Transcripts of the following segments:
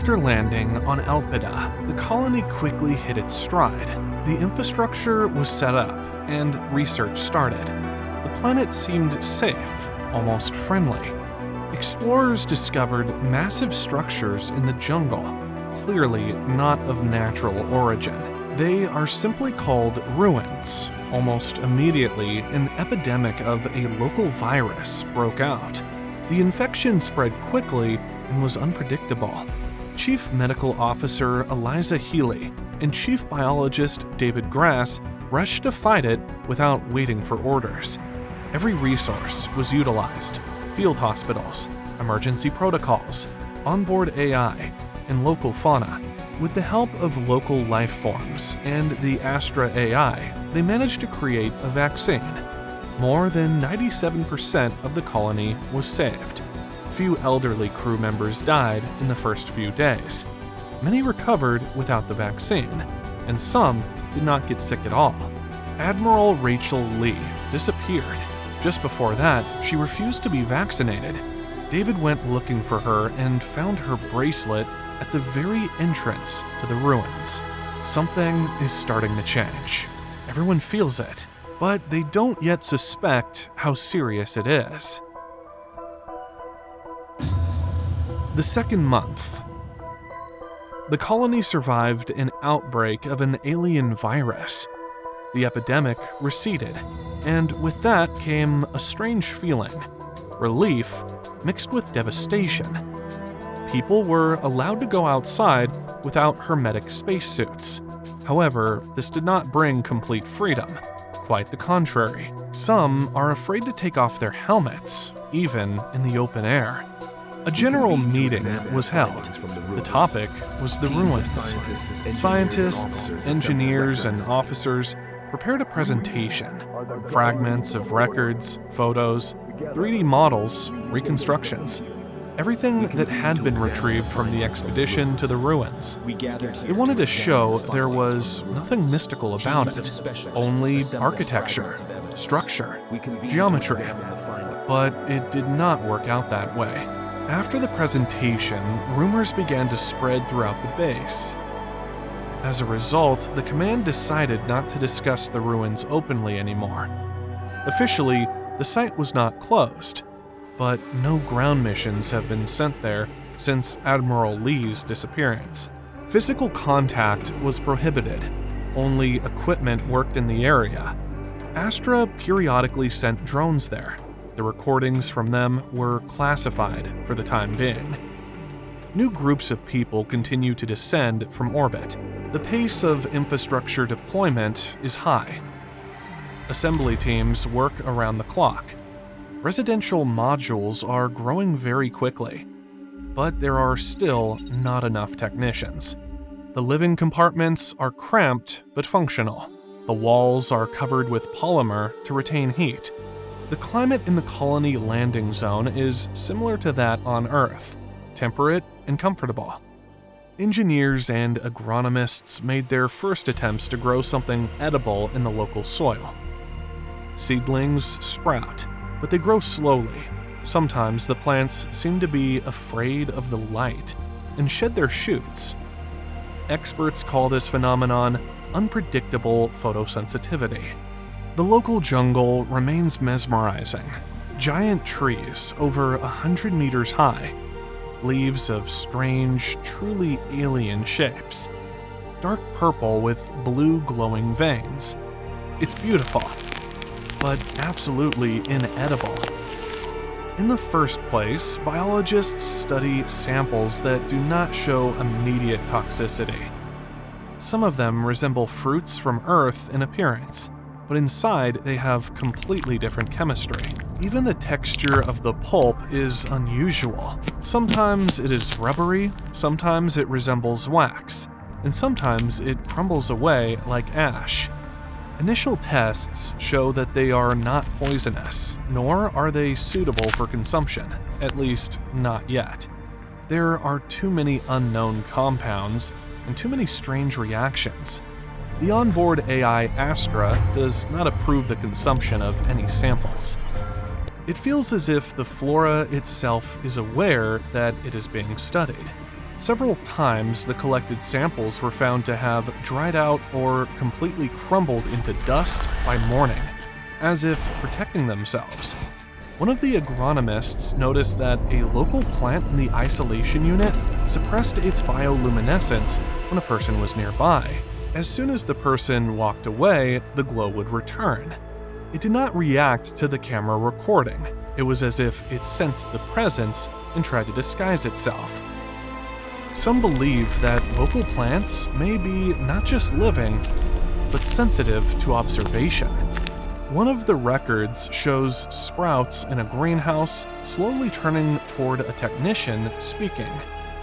After landing on Elpida, the colony quickly hit its stride. The infrastructure was set up, and research started. The planet seemed safe, almost friendly. Explorers discovered massive structures in the jungle, clearly not of natural origin. They are simply called ruins. Almost immediately, an epidemic of a local virus broke out. The infection spread quickly and was unpredictable. Chief Medical Officer Eliza Healy and Chief Biologist David Grass rushed to fight it without waiting for orders. Every resource was utilized: field hospitals, emergency protocols, onboard AI, and local fauna. With the help of local life forms and the Astra AI, they managed to create a vaccine. More than 97% of the colony was saved. Few elderly crew members died in the first few days. Many recovered without the vaccine, and some did not get sick at all. Admiral Rachel Lee disappeared. Just before that, she refused to be vaccinated. David went looking for her and found her bracelet at the very entrance to the ruins. Something is starting to change. Everyone feels it, but they don't yet suspect how serious it is. The second month. The colony survived an outbreak of an alien virus. The epidemic receded, and with that came a strange feeling: relief mixed with devastation. People were allowed to go outside without hermetic spacesuits. However, this did not bring complete freedom. Quite the contrary. Some are afraid to take off their helmets, even in the open air. A general meeting was held. The topic was the ruins. Scientists, engineers, and officers prepared a presentation: fragments of records, photos, 3D models, reconstructions. Everything that had been retrieved from the expedition to the ruins. They wanted to show there was nothing mystical about it, only architecture, structure, geometry. But it did not work out that way. After the presentation, rumors began to spread throughout the base. As a result, the command decided not to discuss the ruins openly anymore. Officially, the site was not closed, but no ground missions have been sent there since Admiral Lee's disappearance. Physical contact was prohibited. Only equipment worked in the area. Astra periodically sent drones there. The recordings from them were classified for the time being. New groups of people continue to descend from orbit. The pace of infrastructure deployment is high. Assembly teams work around the clock. Residential modules are growing very quickly, but there are still not enough technicians. The living compartments are cramped but functional. The walls are covered with polymer to retain heat. The climate in the colony landing zone is similar to that on Earth, temperate and comfortable. Engineers and agronomists made their first attempts to grow something edible in the local soil. Seedlings sprout, but they grow slowly. Sometimes the plants seem to be afraid of the light and shed their shoots. Experts call this phenomenon unpredictable photosensitivity. The local jungle remains mesmerizing. Giant trees over 100 meters high, leaves of strange, truly alien shapes. Dark purple with blue glowing veins. It's beautiful, but absolutely inedible. In the first place, biologists study samples that do not show immediate toxicity. Some of them resemble fruits from Earth in appearance, but inside they have completely different chemistry. Even the texture of the pulp is unusual. Sometimes it is rubbery, sometimes it resembles wax, and sometimes it crumbles away like ash. Initial tests show that they are not poisonous, nor are they suitable for consumption, at least not yet. There are too many unknown compounds and too many strange reactions. The onboard AI Astra does not approve the consumption of any samples. It feels as if the flora itself is aware that it is being studied. Several times, the collected samples were found to have dried out or completely crumbled into dust by morning, as if protecting themselves. One of the agronomists noticed that a local plant in the isolation unit suppressed its bioluminescence when a person was nearby. As soon as the person walked away, the glow would return. It did not react to the camera recording. It was as if it sensed the presence and tried to disguise itself. Some believe that local plants may be not just living, but sensitive to observation. One of the records shows sprouts in a greenhouse slowly turning toward a technician speaking,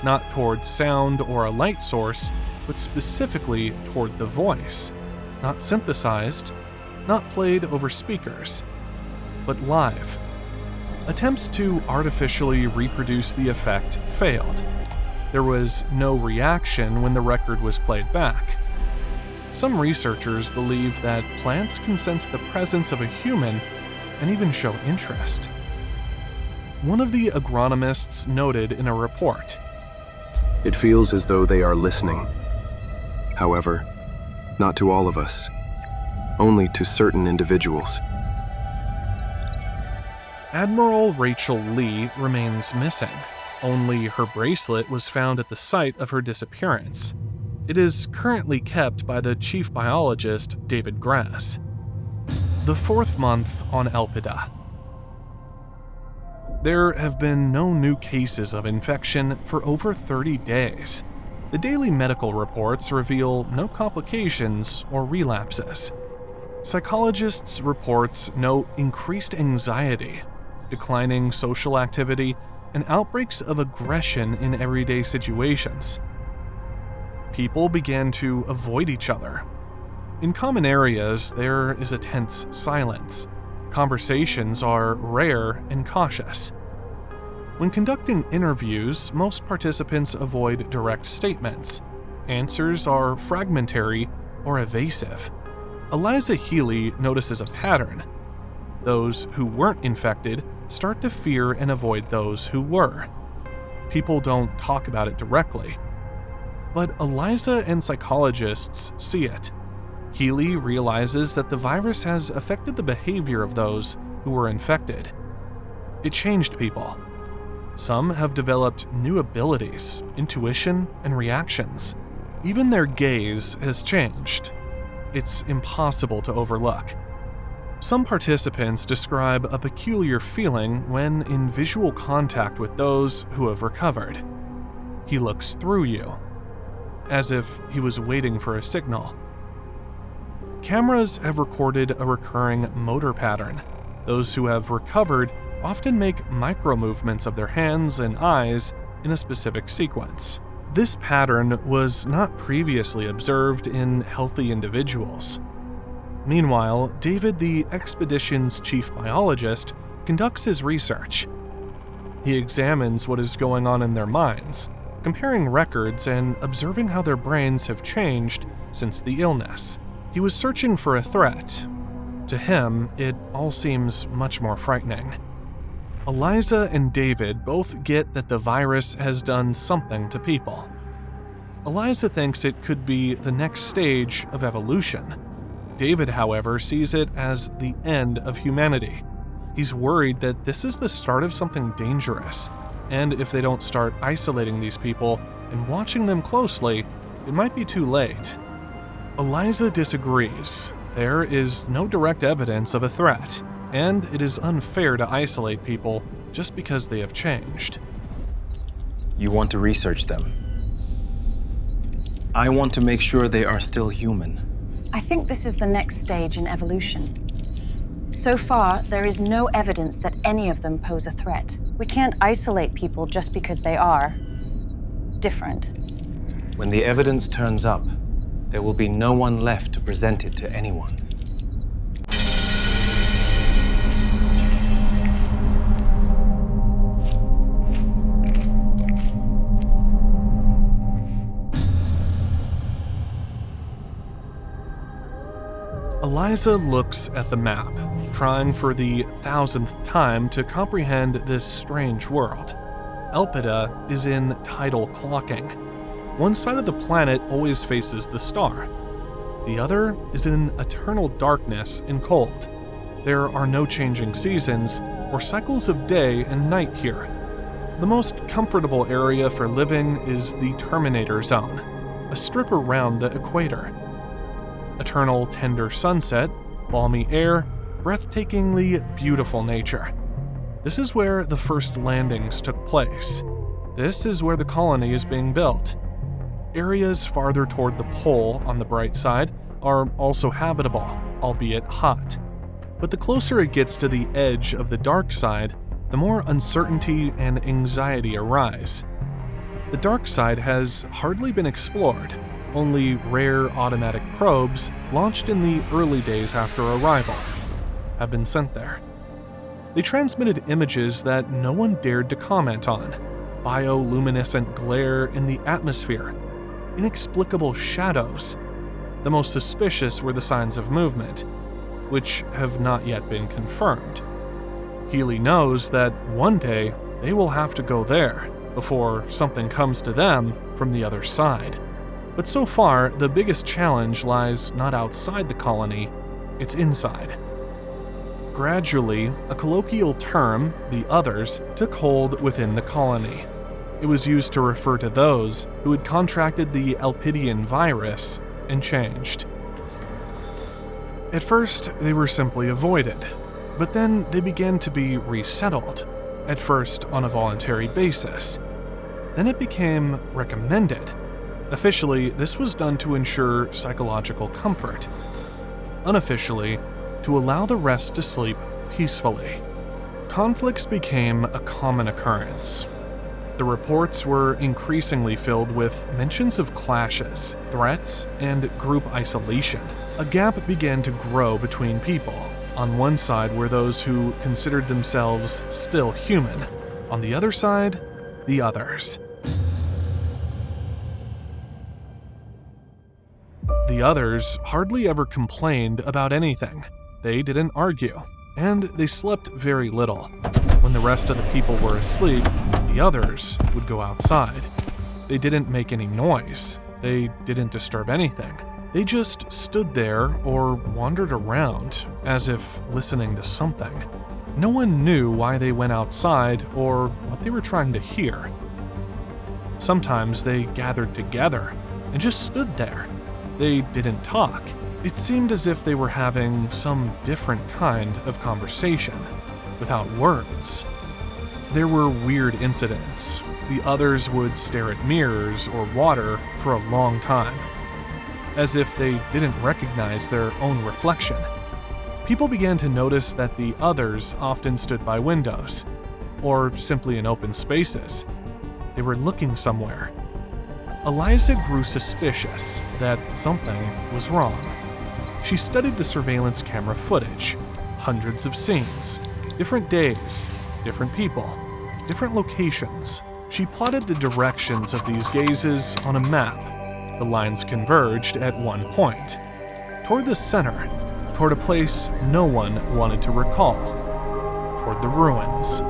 not toward sound or a light source, but specifically toward the voice, not synthesized, not played over speakers, but live. Attempts to artificially reproduce the effect failed. There was no reaction when the record was played back. Some researchers believe that plants can sense the presence of a human and even show interest. One of the agronomists noted in a report, "It feels as though they are listening. However, not to all of us, only to certain individuals." Admiral Rachel Lee remains missing. Only her bracelet was found at the site of her disappearance. It is currently kept by the chief biologist, David Grass. The 4th month on Elpida. There have been no new cases of infection for over 30 days. The daily medical reports reveal no complications or relapses. Psychologists' reports note increased anxiety, declining social activity, and outbreaks of aggression in everyday situations. People began to avoid each other. In common areas, there is a tense silence. Conversations are rare and cautious. When conducting interviews, most participants avoid direct statements. Answers are fragmentary or evasive. Eliza Healy notices a pattern. Those who weren't infected start to fear and avoid those who were. People don't talk about it directly. But Eliza and psychologists see it. Healy realizes that the virus has affected the behavior of those who were infected. It changed people. Some have developed new abilities, intuition, and reactions. Even their gaze has changed. It's impossible to overlook. Some participants describe a peculiar feeling when in visual contact with those who have recovered. He looks through you, as if he was waiting for a signal. Cameras have recorded a recurring motor pattern. Those who have recovered often make micro-movements of their hands and eyes in a specific sequence. This pattern was not previously observed in healthy individuals. Meanwhile, David, the expedition's chief biologist, conducts his research. He examines what is going on in their minds, comparing records and observing how their brains have changed since the illness. He was searching for a threat. To him, it all seems much more frightening. Eliza and David both get that the virus has done something to people. Eliza thinks it could be the next stage of evolution. David, however, sees it as the end of humanity. He's worried that this is the start of something dangerous, and if they don't start isolating these people and watching them closely, it might be too late. Eliza disagrees. There is no direct evidence of a threat, and it is unfair to isolate people just because they have changed. You want to research them. I want to make sure they are still human. I think this is the next stage in evolution. So far, there is no evidence that any of them pose a threat. We can't isolate people just because they are different. When the evidence turns up, there will be no one left to present it to anyone. Eliza looks at the map, trying for the 1000th time to comprehend this strange world. Elpida is in tidal clocking. One side of the planet always faces the star. The other is in eternal darkness and cold. There are no changing seasons or cycles of day and night here. The most comfortable area for living is the Terminator Zone, a strip around the equator. Eternal tender sunset, balmy air, breathtakingly beautiful nature. This is where the first landings took place. This is where the colony is being built. Areas farther toward the pole on the bright side are also habitable, albeit hot. But the closer it gets to the edge of the dark side, the more uncertainty and anxiety arise. The dark side has hardly been explored. Only rare automatic probes, launched in the early days after arrival, have been sent there. They transmitted images that no one dared to comment on. Bioluminescent glare in the atmosphere, inexplicable shadows. The most suspicious were the signs of movement, which have not yet been confirmed. Healy knows that one day they will have to go there before something comes to them from the other side. But so far, the biggest challenge lies not outside the colony, it's inside. Gradually, a colloquial term, the others, took hold within the colony. It was used to refer to those who had contracted the Elpidian virus and changed. At first, they were simply avoided, but then they began to be resettled, at first on a voluntary basis. Then it became recommended. Officially, this was done to ensure psychological comfort. Unofficially, to allow the rest to sleep peacefully. Conflicts became a common occurrence. The reports were increasingly filled with mentions of clashes, threats, and group isolation. A gap began to grow between people. On one side were those who considered themselves still human. On the other side, the others. The others hardly ever complained about anything. They didn't argue, and they slept very little. When the rest of the people were asleep, the others would go outside. They didn't make any noise. They didn't disturb anything. They just stood there or wandered around, as if listening to something. No one knew why they went outside or what they were trying to hear. Sometimes they gathered together and just stood there. They didn't talk. It seemed as if they were having some different kind of conversation, without words. There were weird incidents. The others would stare at mirrors or water for a long time, as if they didn't recognize their own reflection. People began to notice that the others often stood by windows, or simply in open spaces. They were looking somewhere. Eliza grew suspicious that something was wrong. She studied the surveillance camera footage, hundreds of scenes, different days, different people, different locations. She plotted the directions of these gazes on a map. The lines converged at one point, toward the center, toward a place no one wanted to recall, toward the ruins.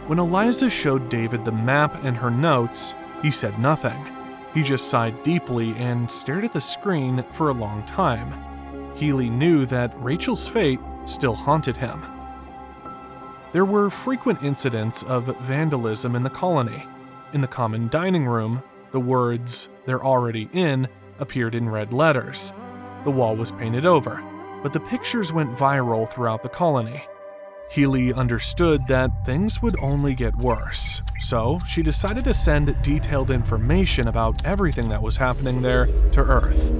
When Eliza showed David the map and her notes, he said nothing. He just sighed deeply and stared at the screen for a long time. Healy knew that Rachel's fate still haunted him. There were frequent incidents of vandalism in the colony. In the common dining room, the words, "They're already in," appeared in red letters. The wall was painted over, but the pictures went viral throughout the colony. Healy understood that things would only get worse, so she decided to send detailed information about everything that was happening there to Earth.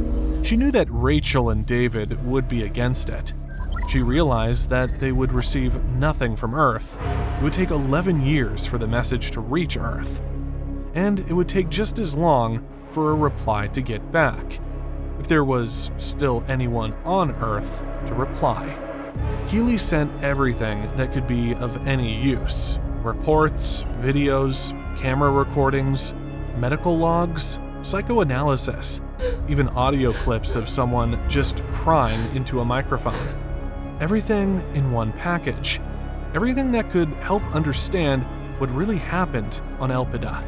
She knew that Rachel and David would be against it. She realized that they would receive nothing from Earth. It would take 11 years for the message to reach Earth, and it would take just as long for a reply to get back, if there was still anyone on Earth to reply. Healy sent everything that could be of any use: reports, videos, camera recordings, medical logs, psychoanalysis, even audio clips of someone just crying into a microphone. Everything in one package. Everything that could help understand what really happened on Elpida.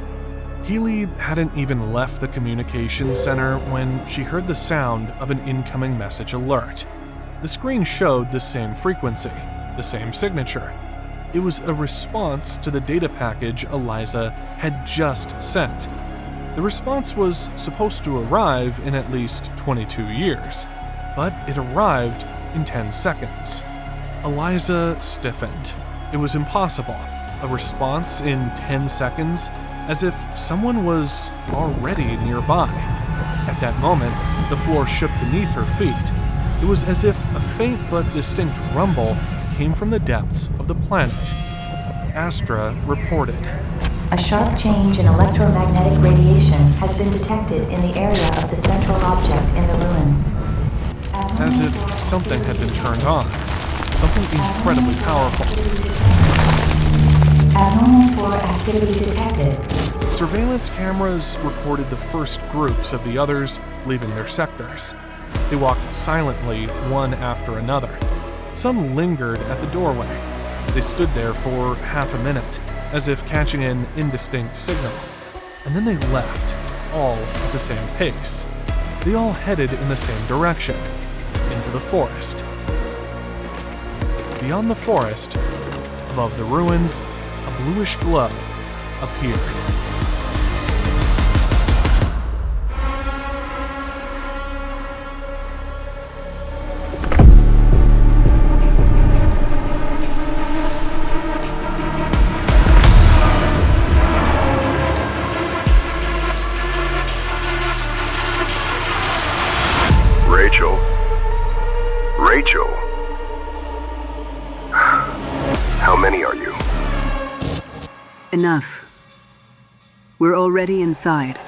Healy hadn't even left the communications center when she heard the sound of an incoming message alert. The screen showed the same frequency, the same signature. It was a response to the data package Eliza had just sent. The response was supposed to arrive in at least 22 years, but it arrived in 10 seconds. Eliza stiffened. It was impossible. A response in 10 seconds, as if someone was already nearby. At that moment, the floor shook beneath her feet. It was as if a faint but distinct rumble came from the depths of the planet. Astra reported. A sharp change in electromagnetic radiation has been detected in the area of the central object in the ruins. As if something had been turned on. Something incredibly powerful. Abnormal flora activity detected. Surveillance cameras recorded the first groups of the others leaving their sectors. They walked silently, one after another. Some lingered at the doorway. They stood there for half a minute, as if catching an indistinct signal. And then they left, all at the same pace. They all headed in the same direction, into the forest. Beyond the forest, above the ruins, a bluish glow appeared. Rachel. How many are you? Enough. We're already inside.